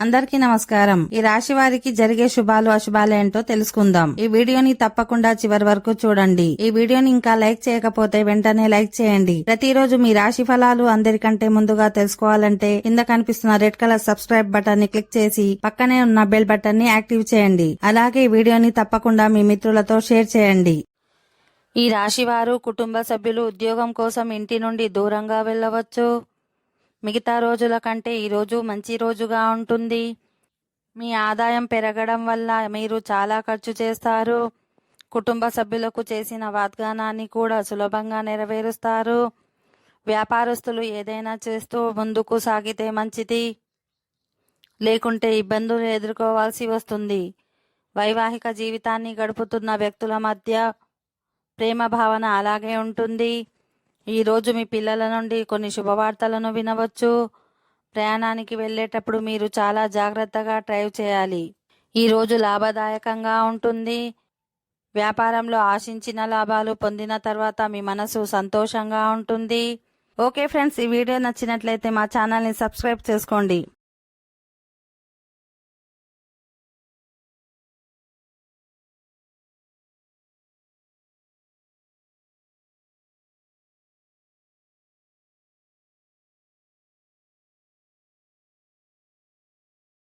అందరికీ నమస్కారం. ఈ రాశి వారికి జరిగే శుభాలు అశుభాలు ఏంటో తెలుసుకుందాం. ఈ వీడియోని తప్పకుండా చివరి వరకు చూడండి. ఈ వీడియోని ఇంకా లైక్ చేయకపోతే వెంటనే లైక్ చేయండి. ప్రతిరోజు మీ రాశి ఫలాలు అందరికంటే ముందుగా తెలుసుకోవాలంటే కింద కనిపిస్తున్న రెడ్ కలర్ సబ్స్క్రైబ్ బటన్ ని క్లిక్ చేసి పక్కనే ఉన్న బెల్ బటన్ ని యాక్టివ్ చేయండి. అలాగే ఈ వీడియోని తప్పకుండా మీ మిత్రులతో షేర్ చేయండి. ఈ రాశి వారు కుటుంబ సభ్యులు ఉద్యోగం కోసం ఇంటి నుండి దూరంగా వెళ్ళవచ్చు. మిగతా రోజుల కంటే ఈరోజు మంచి రోజుగా ఉంటుంది. మీ ఆదాయం పెరగడం వల్ల మీరు చాలా ఖర్చు చేస్తారు. కుటుంబ సభ్యులకు చేసిన వాగ్దానాన్ని కూడా సులభంగా నెరవేరుస్తారు. వ్యాపారస్తులు ఏదైనా చేస్తూ ముందుకు సాగితే మంచిది, లేకుంటే ఇబ్బందులు ఎదుర్కోవాల్సి వస్తుంది. వైవాహిక జీవితాన్ని గడుపుతున్న వ్యక్తుల మధ్య ప్రేమ భావన అలాగే ఉంటుంది. ఈరోజు మీ పిల్లల నుండి కొన్ని శుభవార్తలను వినవచ్చు. ప్రయాణానికి వెళ్ళేటప్పుడు మీరు చాలా జాగ్రత్తగా డ్రైవ్ చేయాలి. ఈరోజు లాభదాయకంగా ఉంటుంది. వ్యాపారంలో ఆశించిన లాభాలు పొందిన తర్వాత మీ మనసు సంతోషంగా ఉంటుంది. ఓకే ఫ్రెండ్స్, ఈ వీడియో నచ్చినట్లయితే మా ఛానల్ని సబ్స్క్రైబ్ చేసుకోండి.